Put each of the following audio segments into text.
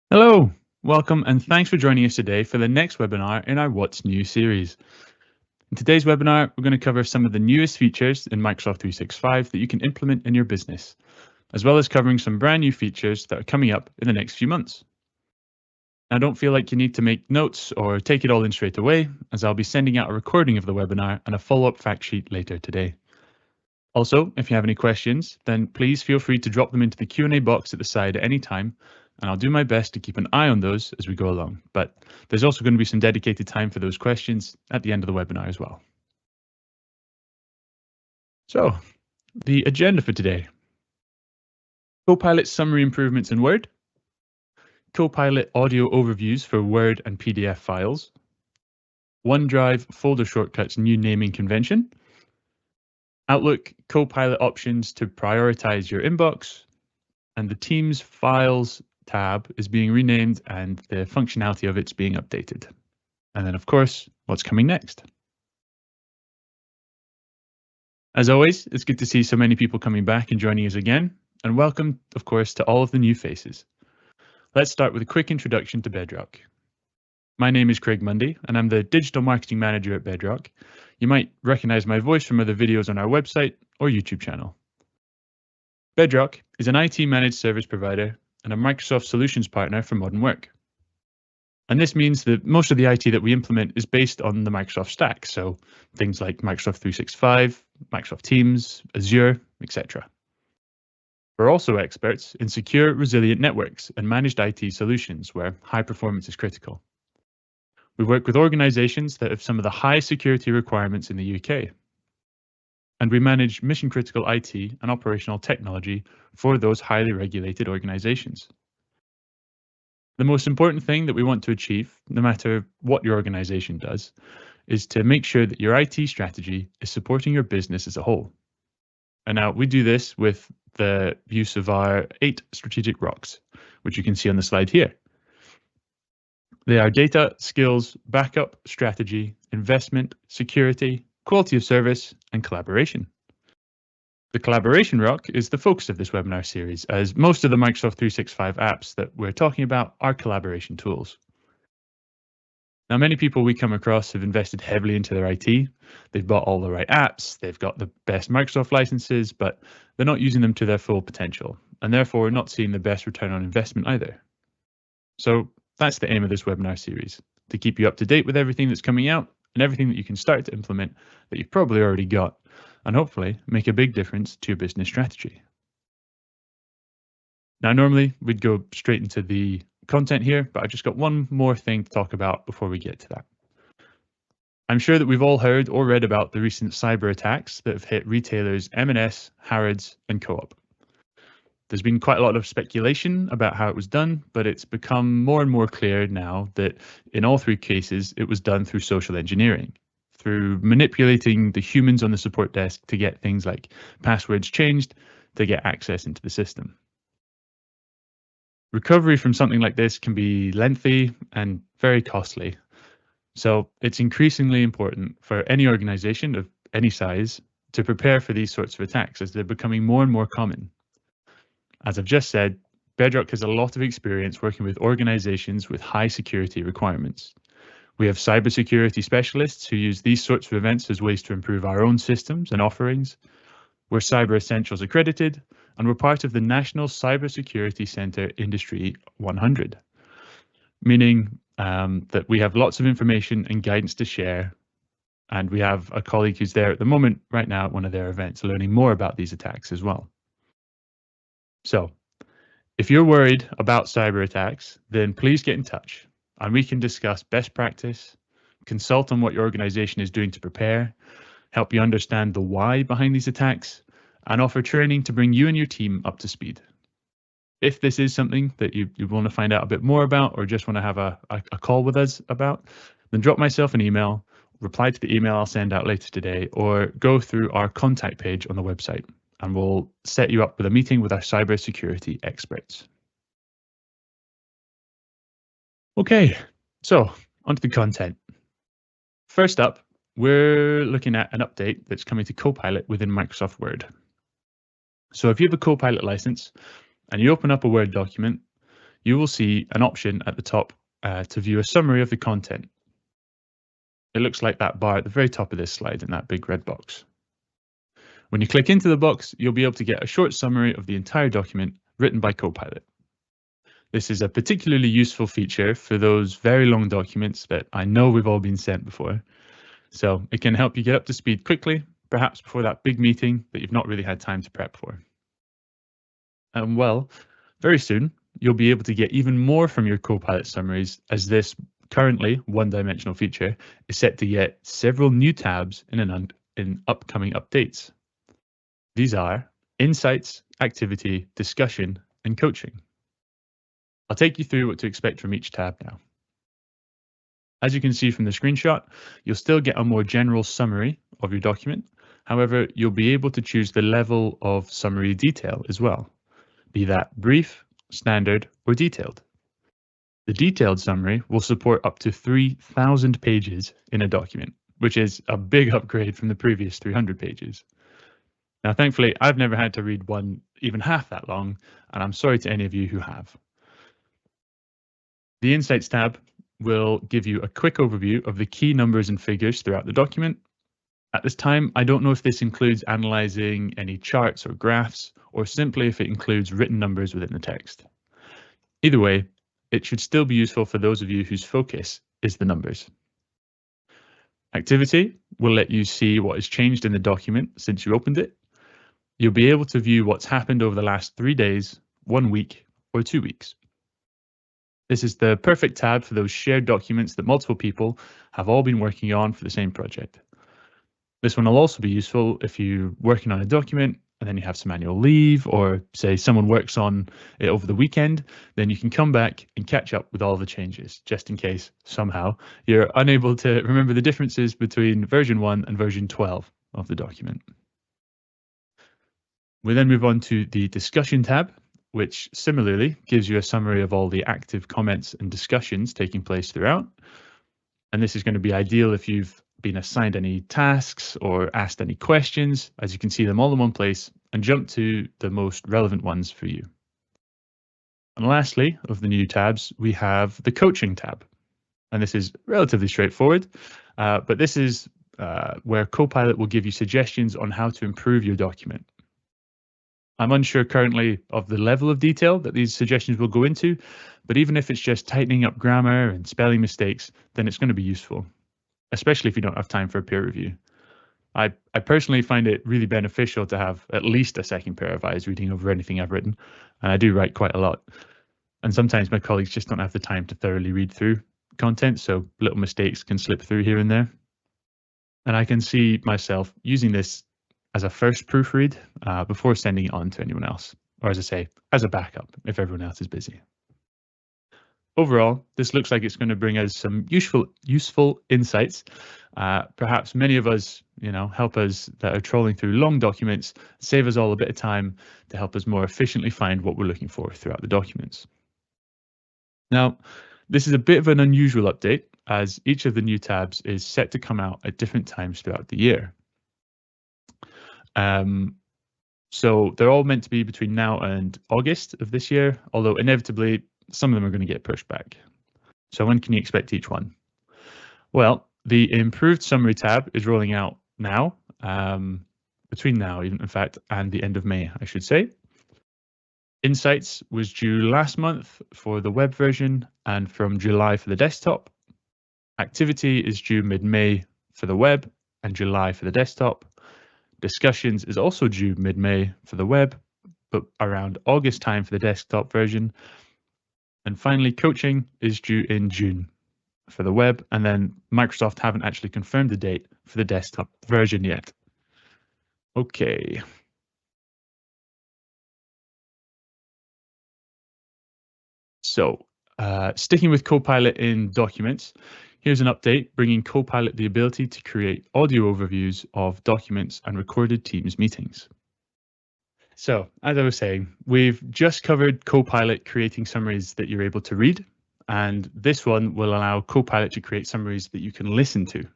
Hello, welcome, and thanks for joining us today for the next webinar in our What's New series. In today's webinar, we're going to cover some of the newest features in Microsoft 365 that you can implement in your business, as well as covering some brand new features that are coming up in the next few months. Now, don't feel like you need to make notes or take it all in straight away, as I'll be sending out a recording of the webinar and a follow-up fact sheet later today. Also, if you have any questions, then please feel free to drop them into the Q&A box at the side at any time, and I'll do my best to keep an eye on those as we go along. But there's also going to be some dedicated time for those questions at the end of the webinar as well. So, the agenda for today. Copilot summary improvements in Word. Copilot audio overviews for Word and PDF files. OneDrive folder shortcuts new naming convention. Outlook Copilot options to prioritize your inbox. And the Teams files tab is being renamed and the functionality of it's being updated. And then, of course, what's coming next. As always, it's good to see so many people coming back and joining us again. And welcome, of course, to all of the new faces. Let's start with a quick introduction to Bedroq. My name is Craig Mundy, and I'm the Digital Marketing Manager at Bedroq. You might recognize my voice from other videos on our website or YouTube channel. Bedroq is an IT managed service provider and a Microsoft solutions partner for modern work. And this means that most of the IT that we implement is based on the Microsoft stack, so things like Microsoft 365, Microsoft Teams, Azure, etc. We're also experts in secure, resilient networks and managed IT solutions where high performance is critical. We work with organizations that have some of the highest security requirements in the UK. And we manage mission-critical IT and operational technology for those highly regulated organizations. The most important thing that we want to achieve, no matter what your organization does, is to make sure that your IT strategy is supporting your business as a whole. And now we do this with the use of our 8 strategic rocks, which you can see on the slide here. They are data, skills, backup, strategy, investment, security, quality of service, and collaboration. The collaboration rock is the focus of this webinar series, as most of the Microsoft 365 apps that we're talking about are collaboration tools. Now, many people we come across have invested heavily into their IT. They've bought all the right apps, they've got the best Microsoft licenses, but they're not using them to their full potential, and therefore not seeing the best return on investment either. So that's the aim of this webinar series, to keep you up to date with everything that's coming out and everything that you can start to implement that you've probably already got, and hopefully make a big difference to your business strategy. Now, normally we'd go straight into the content here, but I've just got one more thing to talk about before we get to that. I'm sure that we've all heard or read about the recent cyber attacks that have hit retailers M&S, Harrods, and Co-op. There's been quite a lot of speculation about how it was done, but it's become more and more clear now that in all 3 cases, it was done through social engineering, through manipulating the humans on the support desk to get things like passwords changed to get access into the system. Recovery from something like this can be lengthy and very costly. So it's increasingly important for any organization of any size to prepare for these sorts of attacks as they're becoming more and more common. As I've just said, Bedroq has a lot of experience working with organizations with high security requirements. We have cybersecurity specialists who use these sorts of events as ways to improve our own systems and offerings. We're Cyber Essentials accredited, and we're part of the National Cybersecurity Centre Industry 100, meaning that we have lots of information and guidance to share. And we have a colleague who's there at the moment right now at one of their events learning more about these attacks as well. So if you're worried about cyber attacks, then please get in touch and we can discuss best practice, consult on what your organization is doing to prepare, help you understand the why behind these attacks, and offer training to bring you and your team up to speed. If this is something that you want to find out a bit more about or just want to have a call with us about, then drop myself an email, reply to the email I'll send out later today, or go through our contact page on the website and we'll set you up with a meeting with our cybersecurity experts. Okay, so onto the content. First up, we're looking at an update that's coming to Copilot within Microsoft Word. So if you have a Copilot license and you open up a Word document, you will see an option at the top to view a summary of the content. It looks like that bar at the very top of this slide in that big red box. When you click into the box, you'll be able to get a short summary of the entire document written by Copilot. This is a particularly useful feature for those very long documents that I know we've all been sent before. So it can help you get up to speed quickly, perhaps before that big meeting that you've not really had time to prep for. And well, very soon, you'll be able to get even more from your Copilot summaries, as this currently one-dimensional feature is set to get several new tabs in upcoming updates. These are Insights, Activity, Discussion, and Coaching. I'll take you through what to expect from each tab now. As you can see from the screenshot, you'll still get a more general summary of your document. However, you'll be able to choose the level of summary detail as well, be that brief, standard, or detailed. The detailed summary will support up to 3,000 pages in a document, which is a big upgrade from the previous 300 pages. Now, thankfully, I've never had to read one even half that long, and I'm sorry to any of you who have. The Insights tab will give you a quick overview of the key numbers and figures throughout the document. At this time, I don't know if this includes analyzing any charts or graphs, or simply if it includes written numbers within the text. Either way, it should still be useful for those of you whose focus is the numbers. Activity will let you see what has changed in the document since you opened it. You'll be able to view what's happened over the last 3 days, 1 week, or 2 weeks. This is the perfect tab for those shared documents that multiple people have all been working on for the same project. This one will also be useful if you're working on a document and then you have some annual leave, or say someone works on it over the weekend, then you can come back and catch up with all the changes, just in case somehow you're unable to remember the differences between version 1 and version 12 of the document. We then move on to the discussion tab, which similarly gives you a summary of all the active comments and discussions taking place throughout. And this is going to be ideal if you've been assigned any tasks or asked any questions, as you can see them all in one place and jump to the most relevant ones for you. And lastly, of the new tabs, we have the coaching tab. And this is relatively straightforward, but this is where Copilot will give you suggestions on how to improve your document. I'm unsure currently of the level of detail that these suggestions will go into, but even if it's just tightening up grammar and spelling mistakes, then it's going to be useful, especially if you don't have time for a peer review. I personally find it really beneficial to have at least a second pair of eyes reading over anything I've written, and I do write quite a lot. And sometimes my colleagues just don't have the time to thoroughly read through content, so little mistakes can slip through here and there. And I can see myself using this as a first proofread before sending it on to anyone else, or as I say, as a backup if everyone else is busy. Overall, this looks like it's going to bring us some useful insights. Perhaps many of us, help us that are trolling through long documents, save us all a bit of time to help us more efficiently find what we're looking for throughout the documents. Now, this is a bit of an unusual update, as each of the new tabs is set to come out at different times throughout the year. So they're all meant to be between now and August of this year, although inevitably some of them are going to get pushed back. So when can you expect each one? Well, the improved summary tab is rolling out now, between now, in fact, and the end of May, I should say. Insights was due last month for the web version and from July for the desktop. Activity is due mid-May for the web and July for the desktop. Discussions is also due mid-May for the web, but around August time for the desktop version. And finally, coaching is due in June for the web, and then Microsoft haven't actually confirmed the date for the desktop version yet. Okay. So sticking with Copilot in documents, here's an update bringing Copilot the ability to create audio overviews of documents and recorded Teams meetings. So as I was saying, we've just covered Copilot creating summaries that you're able to read, and this one will allow Copilot to create summaries that you can listen to.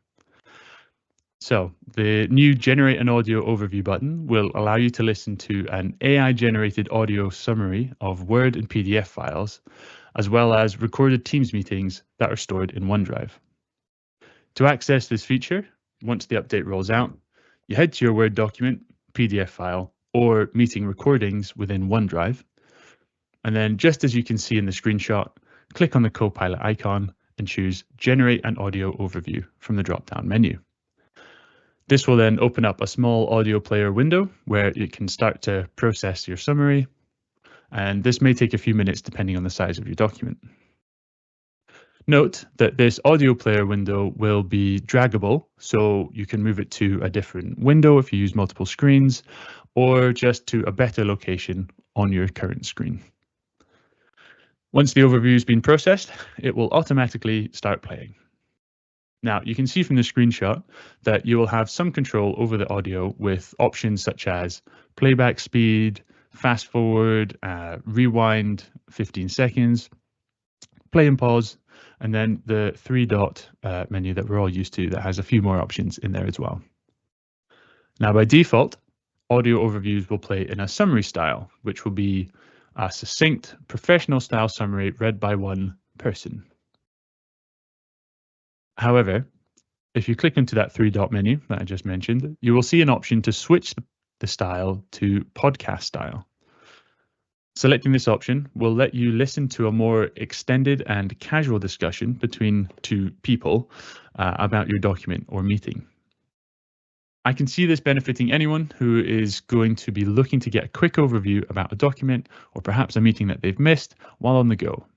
So the new Generate an Audio Overview button will allow you to listen to an AI-generated audio summary of Word and PDF files, as well as recorded Teams meetings that are stored in OneDrive. To access this feature, once the update rolls out, you head to your Word document, PDF file, or meeting recordings within OneDrive. And then, just as you can see in the screenshot, click on the Copilot icon and choose Generate an Audio Overview from the drop-down menu. This will then open up a small audio player window where it can start to process your summary, and this may take a few minutes depending on the size of your document. Note that this audio player window will be draggable, so you can move it to a different window if you use multiple screens, or just to a better location on your current screen. Once the overview has been processed, it will automatically start playing. Now, you can see from the screenshot that you will have some control over the audio with options such as playback speed, fast forward, rewind 15 seconds, play and pause, and then the three-dot menu that we're all used to that has a few more options in there as well. Now, by default, audio overviews will play in a summary style, which will be a succinct, professional-style summary read by one person. However, if you click into that three-dot menu that I just mentioned, you will see an option to switch the style to podcast style. Selecting this option will let you listen to a more extended and casual discussion between two people about your document or meeting. I can see this benefiting anyone who is going to be looking to get a quick overview about a document or perhaps a meeting that they've missed while on the go.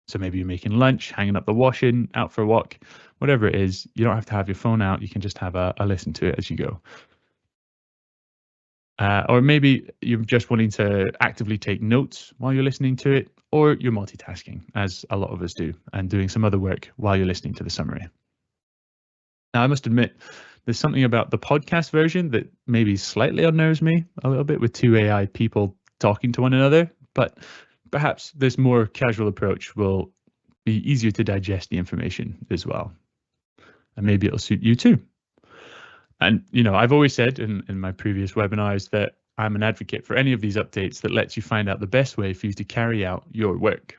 So maybe you're making lunch, hanging up the washing, out for a walk, whatever it is, you don't have to have your phone out, you can just have a listen to it as you go. Or maybe you're just wanting to actively take notes while you're listening to it, or you're multitasking, as a lot of us do, and doing some other work while you're listening to the summary. Now, I must admit, there's something about the podcast version that maybe slightly unnerves me a little bit with two AI people talking to one another, but perhaps this more casual approach will be easier to digest the information as well. And maybe it'll suit you too. And, I've always said in my previous webinars that I'm an advocate for any of these updates that lets you find out the best way for you to carry out your work.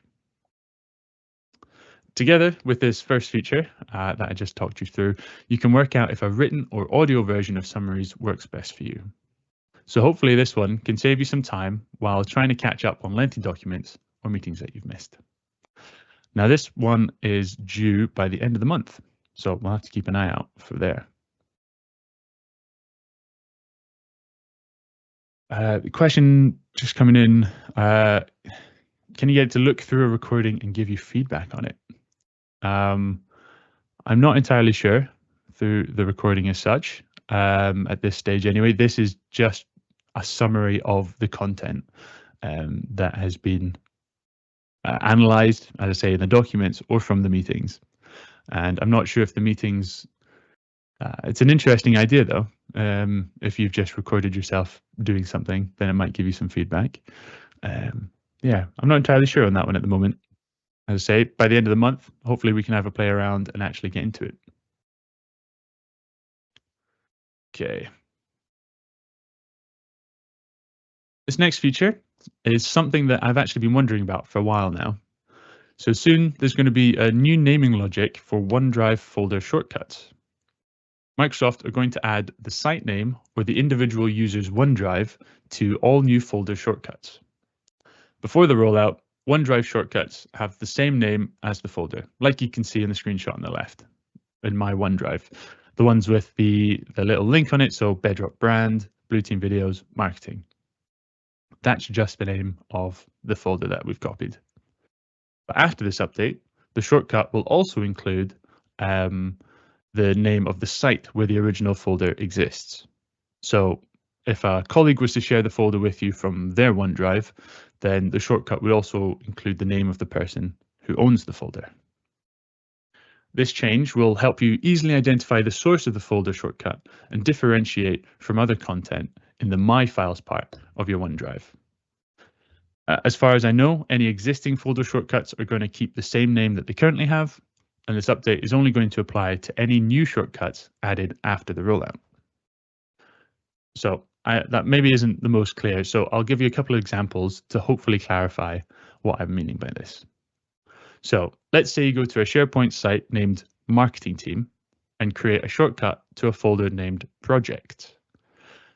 Together with this first feature that I just talked you through, you can work out if a written or audio version of summaries works best for you. So hopefully this one can save you some time while trying to catch up on lengthy documents or meetings that you've missed. Now this one is due by the end of the month, so we'll have to keep an eye out for there. The question just coming in, can you get it to look through a recording and give you feedback on it? I'm not entirely sure through the recording as such at this stage anyway. This is just a summary of the content that has been analysed, as I say, in the documents or from the meetings. And I'm not sure if the meetings, it's an interesting idea though. If you've just recorded yourself doing something, then it might give you some feedback. Yeah, I'm not entirely sure on that one at the moment. As I say, by the end of the month, hopefully we can have a play around and actually get into it. Okay. This next feature is something that I've actually been wondering about for a while now. So soon there's going to be a new naming logic for OneDrive folder shortcuts. Microsoft are going to add the site name or the individual user's OneDrive to all new folder shortcuts. Before the rollout, OneDrive shortcuts have the same name as the folder, like you can see in the screenshot on the left in my OneDrive. The ones with the little link on it, so Bedroq brand, Blue Team videos, marketing. That's just the name of the folder that we've copied. But after this update, the shortcut will also include the name of the site where the original folder exists. So if a colleague was to share the folder with you from their OneDrive, then the shortcut would also include the name of the person who owns the folder. This change will help you easily identify the source of the folder shortcut and differentiate from other content in the My Files part of your OneDrive. As far as I know, any existing folder shortcuts are going to keep the same name that they currently have, and this update is only going to apply to any new shortcuts added after the rollout. So that maybe isn't the most clear, so I'll give you a couple of examples to hopefully clarify what I'm meaning by this. So let's say you go to a SharePoint site named Marketing Team and create a shortcut to a folder named Project.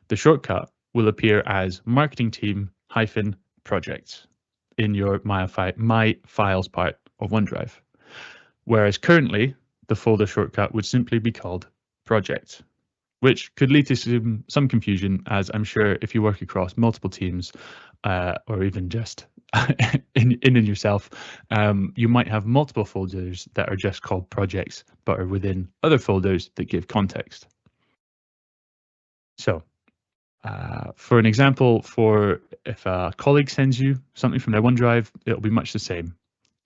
The shortcut will appear as Marketing Team -projects in your My Files part of OneDrive, whereas currently the folder shortcut would simply be called Project, which could lead to some confusion, as I'm sure if you work across multiple teams or even just in yourself, you might have multiple folders that are just called projects, but are within other folders that give context. So for an example, for if a colleague sends you something from their OneDrive, it'll be much the same.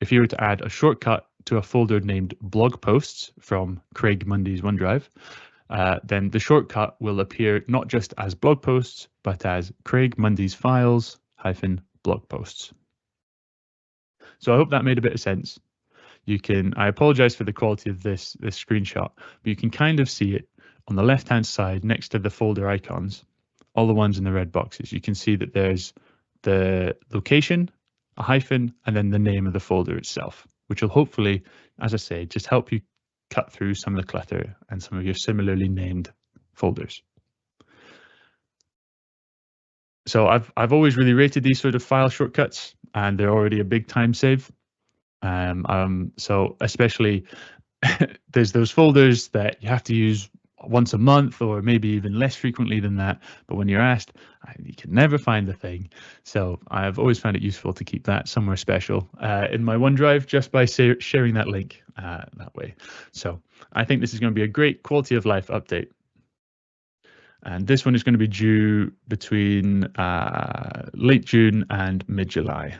If you were to add a shortcut to a folder named blog posts from Craig Mundy's OneDrive, then the shortcut will appear not just as blog posts, but as Craig Mundy's files -blog posts. So I hope that made a bit of sense. I apologize for the quality of this screenshot, but you can kind of see it on the left-hand side next to the folder icons, all the ones in the red boxes. You can see that there's the location, a hyphen, and then the name of the folder itself, which will hopefully, as I say, just help you cut through some of the clutter and some of your similarly named folders. So I've always really rated these sort of file shortcuts, and they're already a big time save. So especially there's those folders that you have to use once a month or maybe even less frequently than that. But when you're asked, you can never find the thing. So I've always found it useful to keep that somewhere special in my OneDrive just by sharing that link that way. So I think this is going to be a great quality of life update. And this one is going to be due between late June and mid-July.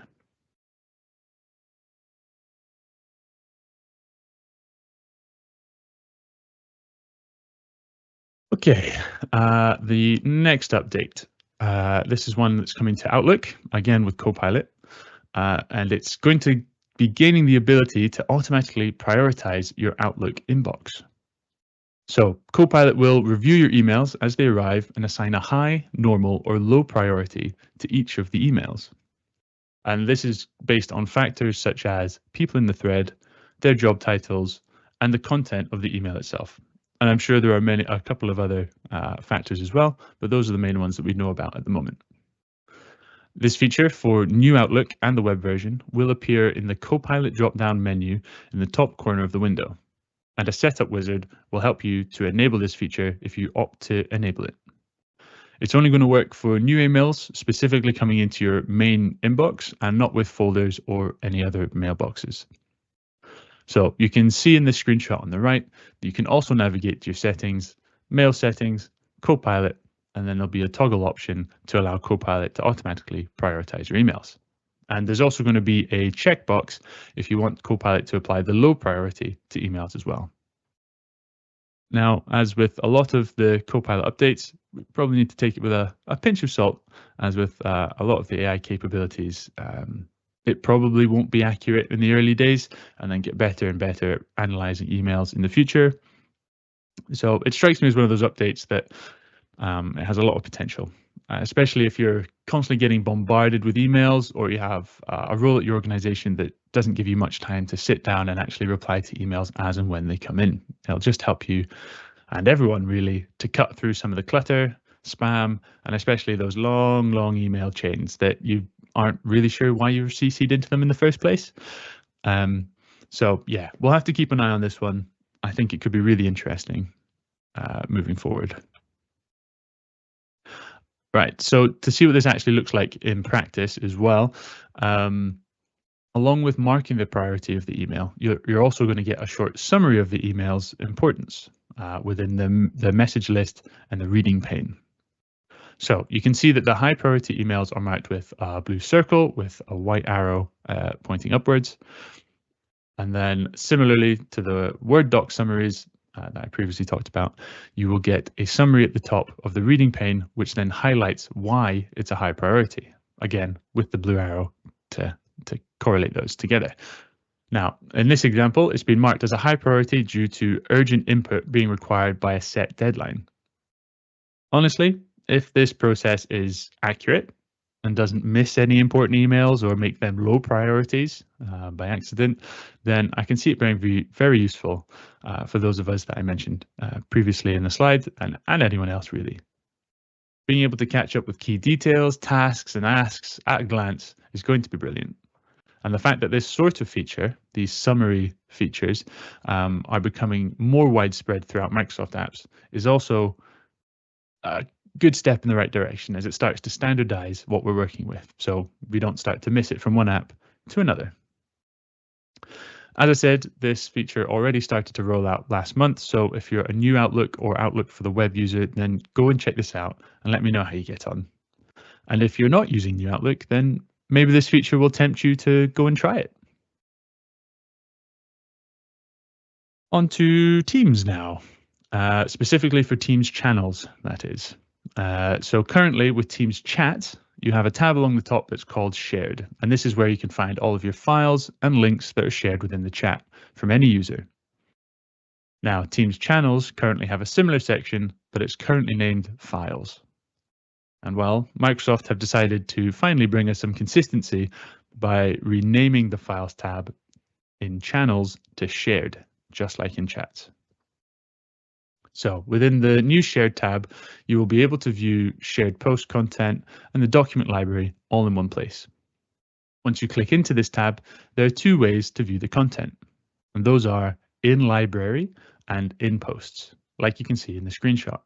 Okay, the next update. This is one that's coming to Outlook, again with Copilot, and it's going to be gaining the ability to automatically prioritize your Outlook inbox. So Copilot will review your emails as they arrive and assign a high, normal, or low priority to each of the emails. And this is based on factors such as people in the thread, their job titles, and the content of the email itself. And I'm sure there are a couple of other factors as well, but those are the main ones that we know about at the moment. This feature for new Outlook and the web version will appear in the Copilot drop-down menu in the top corner of the window, and a setup wizard will help you to enable this feature if you opt to enable it. It's only going to work for new emails specifically coming into your main inbox and not with folders or any other mailboxes. So you can see in the screenshot on the right that you can also navigate to your settings, mail settings, Copilot, and then there'll be a toggle option to allow Copilot to automatically prioritize your emails. And there's also going to be a checkbox if you want Copilot to apply the low priority to emails as well. Now, as with a lot of the Copilot updates, we probably need to take it with a pinch of salt, as with a lot of the AI capabilities. It probably won't be accurate in the early days and then get better and better at analyzing emails in the future. So it strikes me as one of those updates that it has a lot of potential, especially if you're constantly getting bombarded with emails or you have a role at your organization that doesn't give you much time to sit down and actually reply to emails as and when they come in. It'll just help you and everyone really to cut through some of the clutter, spam, and especially those long email chains that you aren't really sure why you were CC'd into them in the first place. So yeah, we'll have to keep an eye on this one. I think it could be really interesting moving forward. Right, so to see what this actually looks like in practice as well, along with marking the priority of the email, you're also going to get a short summary of the email's importance within the message list and the reading pane. So you can see that the high priority emails are marked with a blue circle with a white arrow pointing upwards. And then similarly to the Word doc summaries that I previously talked about, you will get a summary at the top of the reading pane, which then highlights why it's a high priority, again, with the blue arrow to correlate those together. Now, in this example, it's been marked as a high priority due to urgent input being required by a set deadline. Honestly, if this process is accurate and doesn't miss any important emails or make them low priorities by accident, then I can see it being very useful for those of us that I mentioned previously in the slide and anyone else really. Being able to catch up with key details, tasks and asks at a glance is going to be brilliant. And the fact that this sort of feature, these summary features, are becoming more widespread throughout Microsoft apps is also a good step in the right direction as it starts to standardize what we're working with, so we don't start to miss it from one app to another. As I said, this feature already started to roll out last month, so if you're a new Outlook or Outlook for the web user, then go and check this out and let me know how you get on. And if you're not using New Outlook, then maybe this feature will tempt you to go and try it. On to Teams now, specifically for Teams channels, that is. So currently with Teams Chat, you have a tab along the top that's called Shared, and this is where you can find all of your files and links that are shared within the chat from any user. Now, Teams Channels currently have a similar section, but it's currently named Files. And well, Microsoft have decided to finally bring us some consistency by renaming the Files tab in Channels to Shared, just like in Chats. So within the new Shared tab, you will be able to view shared post content and the document library all in one place. Once you click into this tab, there are two ways to view the content, and those are in library and in posts, like you can see in the screenshot.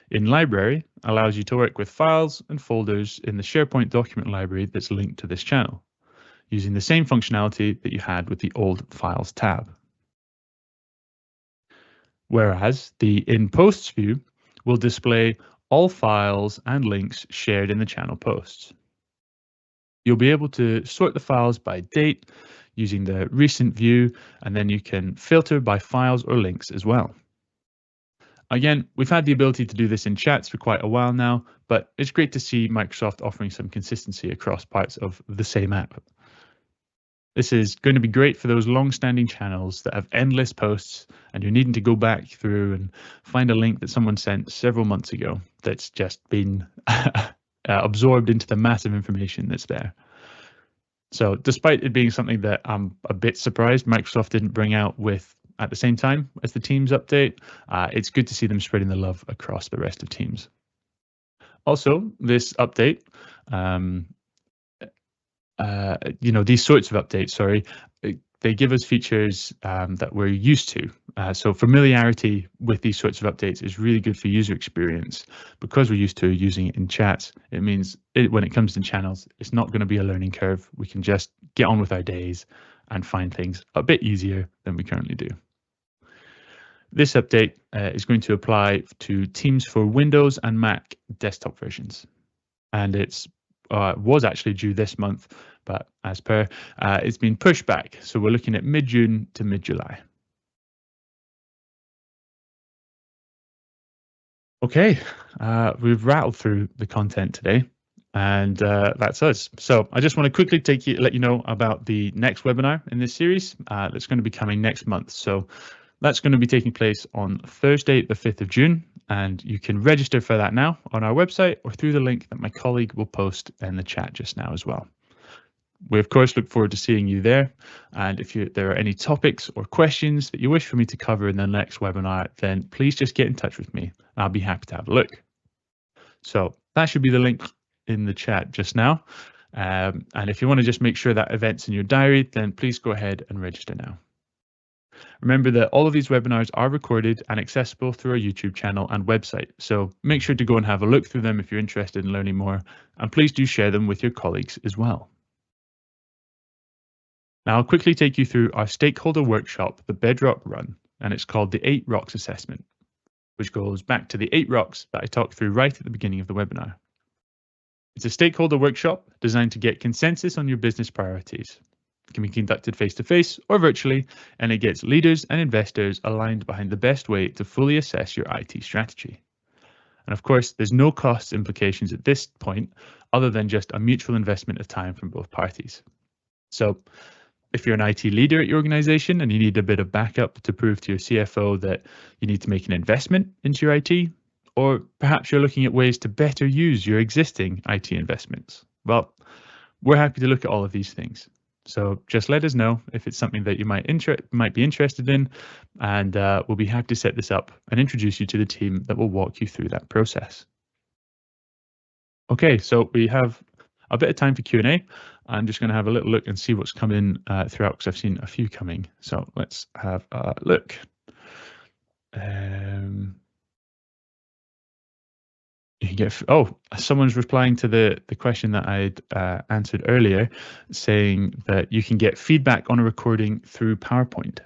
In library allows you to work with files and folders in the SharePoint document library that's linked to this channel, using the same functionality that you had with the old Files tab. Whereas the In Posts view will display all files and links shared in the channel posts. You'll be able to sort the files by date using the recent view, and then you can filter by files or links as well. Again, we've had the ability to do this in chats for quite a while now, but it's great to see Microsoft offering some consistency across parts of the same app. This is going to be great for those long-standing channels that have endless posts and you're needing to go back through and find a link that someone sent several months ago that's just been absorbed into the massive information that's there. So despite it being something that I'm a bit surprised Microsoft didn't bring out with at the same time as the Teams update, it's good to see them spreading the love across the rest of Teams. Also, this update, these sorts of updates, they give us features that we're used to. So familiarity with these sorts of updates is really good for user experience. Because we're used to using it in chats, it means when it comes to channels, it's not going to be a learning curve. We can just get on with our days and find things a bit easier than we currently do. This update is going to apply to Teams for Windows and Mac desktop versions. And it's was actually due this month, but as per, it's been pushed back. So we're looking at mid-June to mid-July. Okay, we've rattled through the content today, and that's us. So I just want to quickly let you know about the next webinar in this series that's going to be coming next month. So that's going to be taking place on Thursday, the 5th of June, and you can register for that now on our website or through the link that my colleague will post in the chat just now as well. We, of course, look forward to seeing you there. And if there are any topics or questions that you wish for me to cover in the next webinar, then please just get in touch with me. I'll be happy to have a look. So that should be the link in the chat just now. And if you want to just make sure that event's in your diary, then please go ahead and register now. Remember that all of these webinars are recorded and accessible through our YouTube channel and website, so make sure to go and have a look through them if you're interested in learning more, and please do share them with your colleagues as well. Now I'll quickly take you through our stakeholder workshop, the Bedroq Run, and it's called the 8 Rocks Assessment, which goes back to the 8 rocks that I talked through right at the beginning of the webinar. It's a stakeholder workshop designed to get consensus on your business priorities. It can be conducted face-to-face or virtually, and it gets leaders and investors aligned behind the best way to fully assess your IT strategy. And of course, there's no cost implications at this point, other than just a mutual investment of time from both parties. So if you're an IT leader at your organization and you need a bit of backup to prove to your CFO that you need to make an investment into your IT, or perhaps you're looking at ways to better use your existing IT investments. Well, we're happy to look at all of these things. So just let us know if it's something that you might be interested in, and we'll be happy to set this up and introduce you to the team that will walk you through that process. Okay, so we have a bit of time for Q&A. I'm just going to have a little look and see what's come in throughout, because I've seen a few coming. So let's have a look. You can get, someone's replying to the question that I'd answered earlier, saying that you can get feedback on a recording through PowerPoint.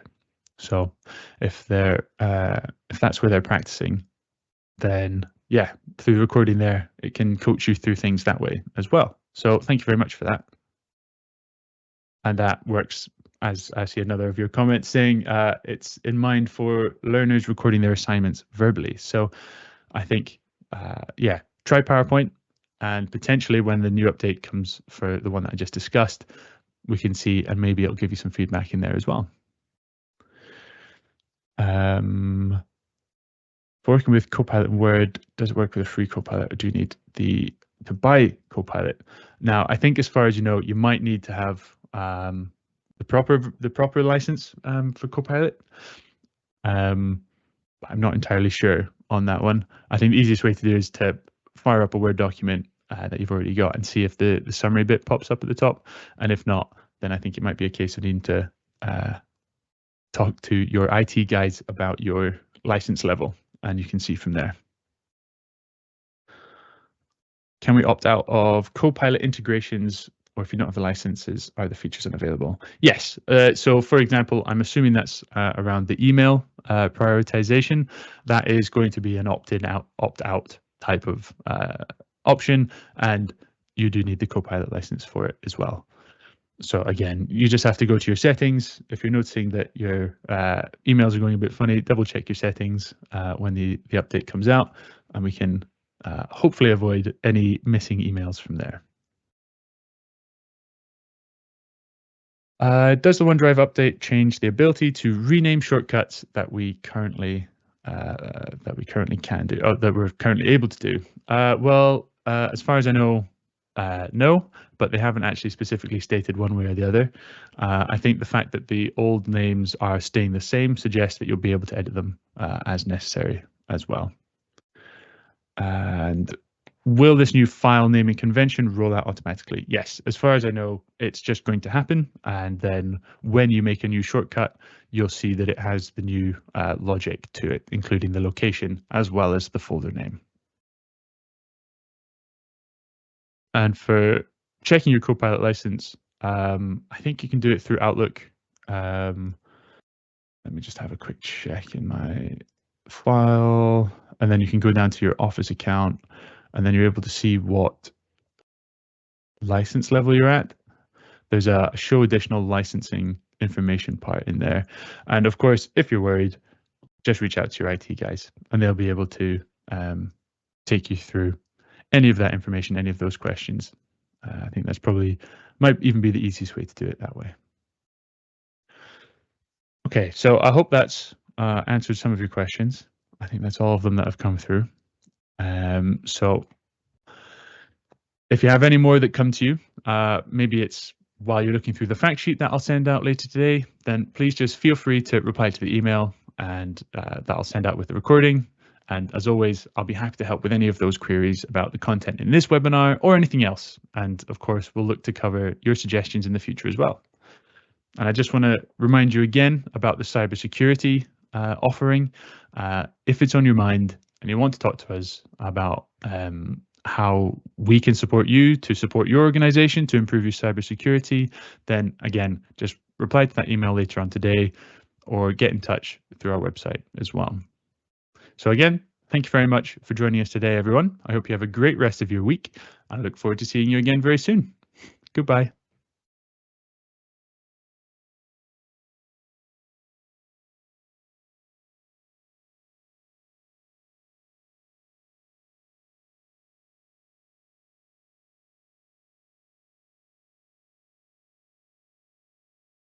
So if that's where they're practicing, then yeah, through the recording there, it can coach you through things that way as well. So thank you very much for that. And that works, as I see another of your comments saying, it's in mind for learners recording their assignments verbally. So I think, yeah, try PowerPoint, and potentially when the new update comes for the one that I just discussed, we can see, and maybe it'll give you some feedback in there as well. For working with Copilot in Word, does it work with a free Copilot, or do you need to buy Copilot? Now, I think as far as you know, you might need to have the proper license for Copilot. I'm not entirely sure on that one. I think the easiest way to do is to fire up a Word document that you've already got and see if the summary bit pops up at the top. And if not, then I think it might be a case of needing to talk to your IT guys about your license level, and you can see from there. Can we opt out of Copilot integrations, or if you don't have the licenses, are the features unavailable? Yes. So for example, I'm assuming that's around the email prioritization. That is going to be an opt-in, opt-out type of option, and you do need the Copilot license for it as well. So again, you just have to go to your settings. If you're noticing that your emails are going a bit funny, double check your settings when the update comes out, and we can hopefully avoid any missing emails from there. Does the OneDrive update change the ability to rename shortcuts that we currently can do, or that we're currently able to do? Well, as far as I know, no, but they haven't actually specifically stated one way or the other. I think the fact that the old names are staying the same suggests that you'll be able to edit them as necessary as well. And will this new file naming convention roll out automatically? Yes, as far as I know, it's just going to happen. And then when you make a new shortcut, you'll see that it has the new logic to it, including the location as well as the folder name. And for checking your Copilot license, I think you can do it through Outlook. Let me just have a quick check in my file, and then you can go down to your Office account, and then you're able to see what license level you're at. There's a show additional licensing information part in there. And of course, if you're worried, just reach out to your IT guys, and they'll be able to take you through any of that information, any of those questions. I think that's might even be the easiest way to do it that way. Okay, so I hope that's answered some of your questions. I think that's all of them that have come through. So if you have any more that come to you, maybe it's while you're looking through the fact sheet that I'll send out later today, then please just feel free to reply to the email, and that I'll send out with the recording. And as always, I'll be happy to help with any of those queries about the content in this webinar or anything else. And of course, we'll look to cover your suggestions in the future as well. And I just want to remind you again about the cybersecurity offering. If it's on your mind and you want to talk to us about how we can support you to support your organization to improve your cybersecurity, then again, just reply to that email later on today, or get in touch through our website as well. So again, thank you very much for joining us today, everyone. I hope you have a great rest of your week. I look forward to seeing you again very soon. Goodbye.